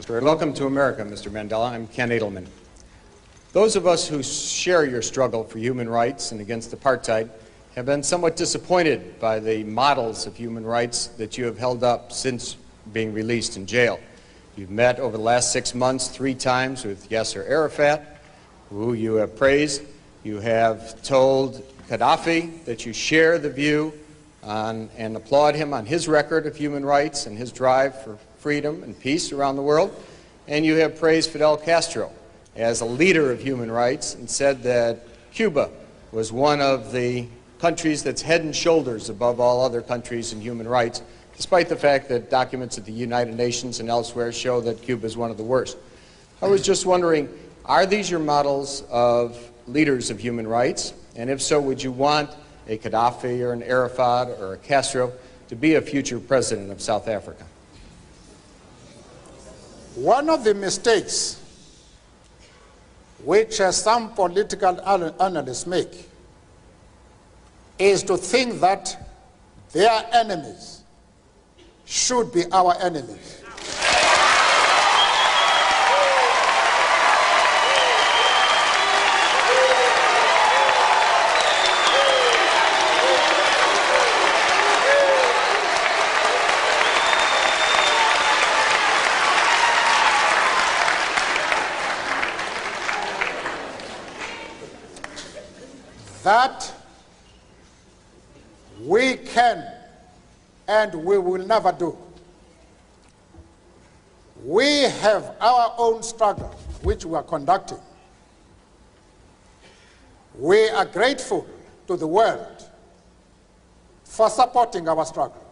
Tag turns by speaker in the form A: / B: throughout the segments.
A: Welcome to America, Mr. Mandela. I'm Ken Edelman. Those of us who share your struggle for human rights and against apartheid have been somewhat disappointed by the models of human rights that you have held up since being released in jail. You've met over the last 6 months 3 times with Yasser Arafat, who you have praised. You have told Gaddafi that you share the view on, and applaud him on his record of human rights and his drive for freedom and peace around the world. And you have praised Fidel Castro as a leader of human rights and said that Cuba was one of the countries that's head and shoulders above all other countries in human rights, despite the fact that documents at the United Nations and elsewhere show that Cuba is one of the worst. I was just wondering, are these your models of leaders of human rights? And if so, would you want a Gaddafi or an Arafat or a Castro to be a future president of South Africa?
B: One of the mistakes which some political analysts make is to think that their enemies should be our enemies. That we can and we will never do. We have our own struggle which we are conducting. We are grateful to the world for supporting our struggle.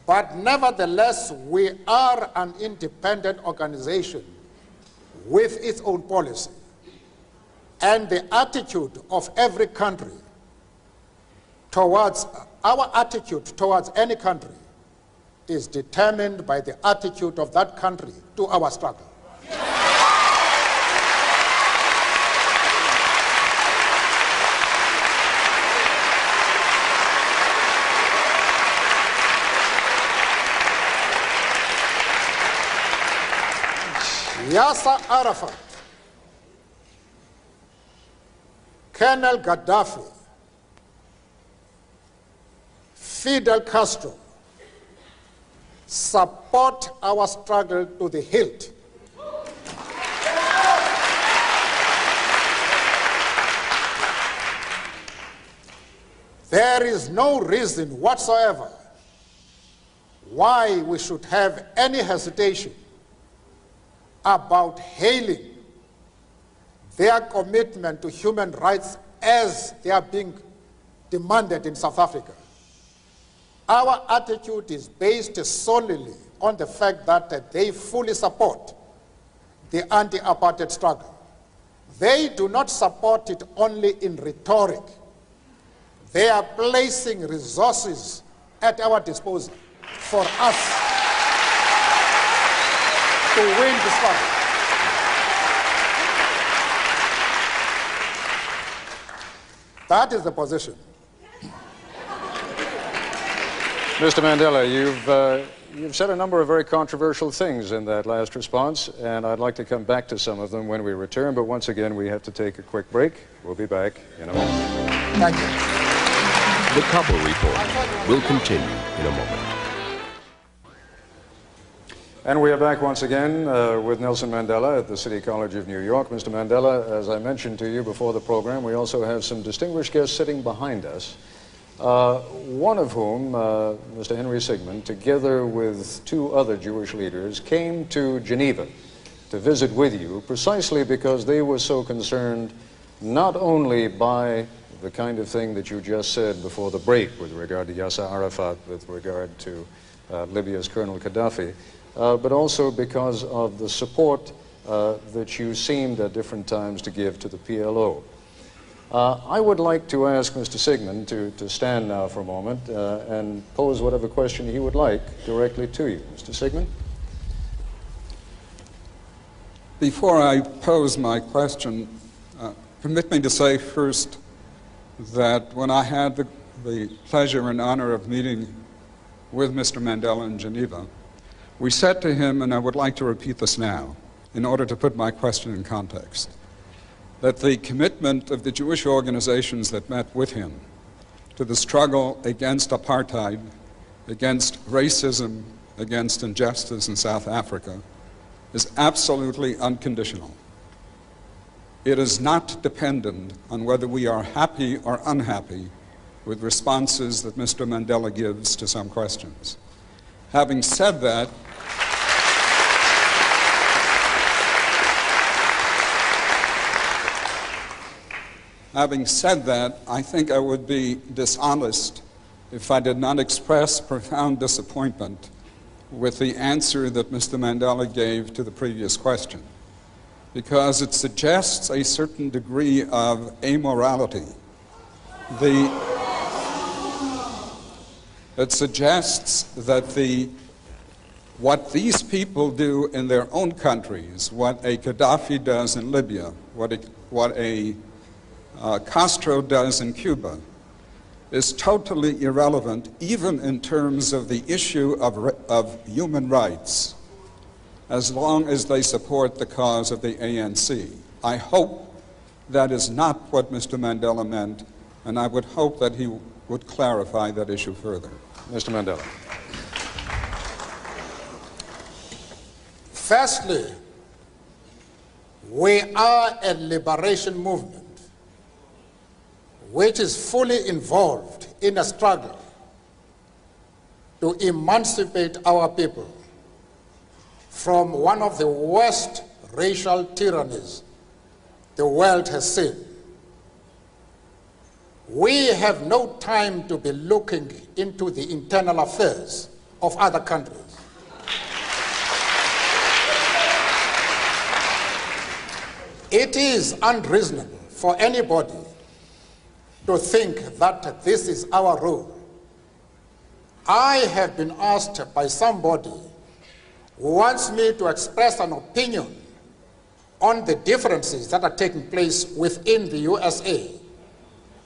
B: But nevertheless, we are an independent organization with its own policy. And the attitude of every country towards, our attitude towards any country is determined by the attitude of that country to our struggle. Yasser Arafat, Colonel Gaddafi, Fidel Castro support our struggle to the hilt. There is no reason whatsoever why we should have any hesitation about hailing their commitment to human rights as they are being demanded in South Africa. Our attitude is based solely on the fact that they fully support the anti-apartheid struggle. They do not support it only in rhetoric. They are placing resources at our disposal for us to win the struggle. That is the position.
C: Mr. Mandela, you've said a number of very controversial things in that last response, and I'd like to come back to some of them when we return, but once again we have to take a quick break. We'll be back in a moment.
B: Thank you.
D: The Kabul Report will continue in a moment.
C: And we are back once again with Nelson Mandela at the City College of New York. Mr. Mandela, as I mentioned to you before the program, we also have some distinguished guests sitting behind us, one of whom, Mr. Henry Sigmund, together with 2 other Jewish leaders, came to Geneva to visit with you precisely because they were so concerned not only by the kind of thing that you just said before the break with regard to Yasser Arafat, with regard to Libya's Colonel Gaddafi, but also because of the support that you seemed at different times to give to the PLO. I would like to ask Mr. Sigmund to stand now for a moment and pose whatever question he would like directly to you. Mr. Sigmund?
E: Before I pose my question, permit me to say first that when I had the pleasure and honor of meeting with Mr. Mandela in Geneva, We said to him, and I would like to repeat this now, in order to put my question in context, that the commitment of the Jewish organizations that met with him to the struggle against apartheid, against racism, against injustice in South Africa is absolutely unconditional. It is not dependent on whether we are happy or unhappy with responses that Mr. Mandela gives to some questions. Having said that, I think I would be dishonest if I did not express profound disappointment with the answer that Mr. Mandela gave to the previous question, because it suggests a certain degree of amorality. It suggests that what these people do in their own countries, what a Gaddafi does in Libya, what a Castro does in Cuba, is totally irrelevant, even in terms of the issue of human rights, as long as they support the cause of the ANC. I hope that is not what Mr. Mandela meant, and I would hope that he would clarify that issue further.
C: Mr. Mandela.
B: Firstly, we are a liberation movement which is fully involved in a struggle to emancipate our people from one of the worst racial tyrannies the world has seen. We have no time to be looking into the internal affairs of other countries. It is unreasonable for anybody to think that this is our role. I have been asked by somebody who wants me to express an opinion on the differences that are taking place within the USA.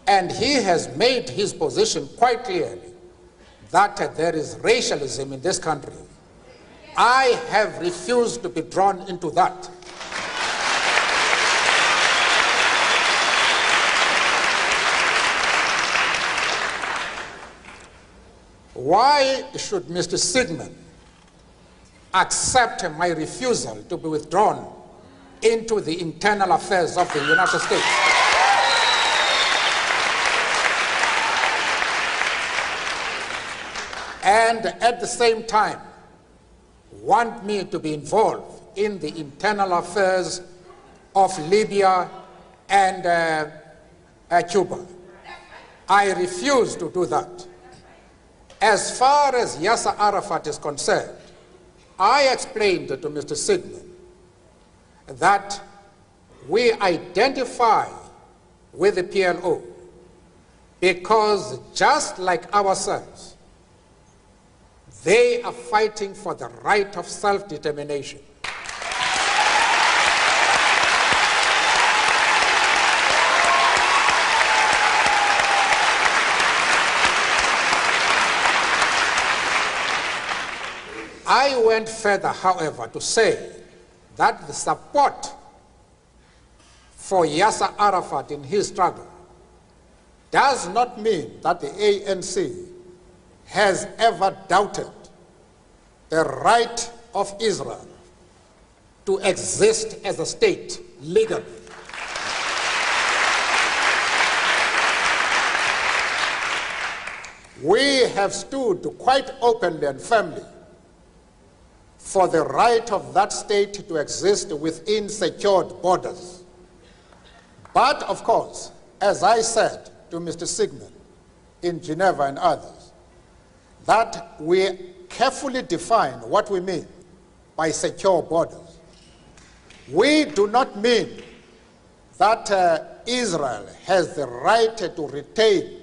B: And he has made his position quite clearly that there is racialism in this country. I have refused to be drawn into that. Why should Mr. Sigmund accept my refusal to be withdrawn into the internal affairs of the United States? And at the same time, want me to be involved in the internal affairs of Libya and Cuba? I refuse to do that. As far as Yasser Arafat is concerned, I explained to Mr. Sigmund that we identify with the PLO because just like ourselves, they are fighting for the right of self-determination. I went further, however, to say that the support for Yasser Arafat in his struggle does not mean that the ANC has ever doubted the right of Israel to exist as a state legally. We have stood quite openly and firmly for the right of that state to exist within secured borders. But, of course, as I said to Mr. Sigmund in Geneva and others, that we carefully define what we mean by secure borders. We do not mean that Israel has the right to retain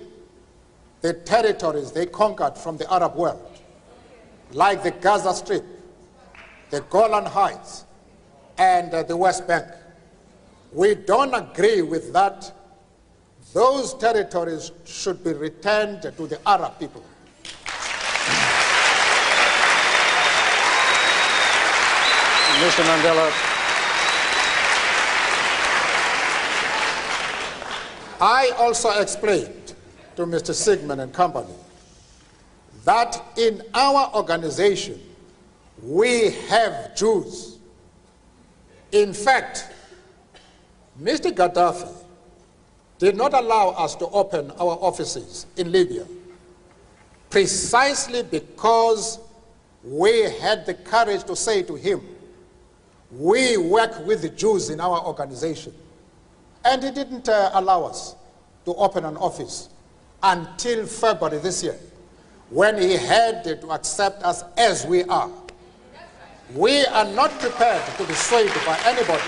B: the territories they conquered from the Arab world, like the Gaza Strip, the Golan Heights, and the West Bank. We don't agree with that. Those territories should be returned to the Arab people.
C: Mr. Mandela,
B: I also explained to Mr. Sigmund and company that in our organization we have Jews. In fact, Mr. Gaddafi did not allow us to open our offices in Libya precisely because we had the courage to say to him, we work with the Jews in our organization. And he didn't allow us to open an office until February this year, when he had to accept us as we are. We are not prepared to be swayed by anybody.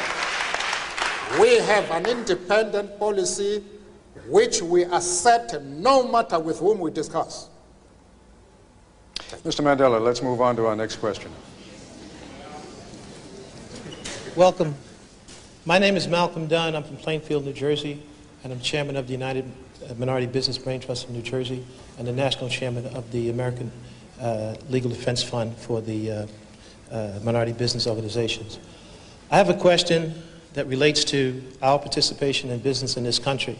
B: We have an independent policy which we accept no matter with whom we discuss.
C: Mr. Mandela, let's move on to our next question.
F: Welcome. My name is Malcolm Dunn. I'm from Plainfield, New Jersey, and I'm chairman of the United Minority Business Brain Trust of New Jersey and the national chairman of the American Legal Defense Fund for the minority business organizations. I have a question that relates to our participation in business in this country.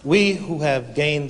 F: We who have gained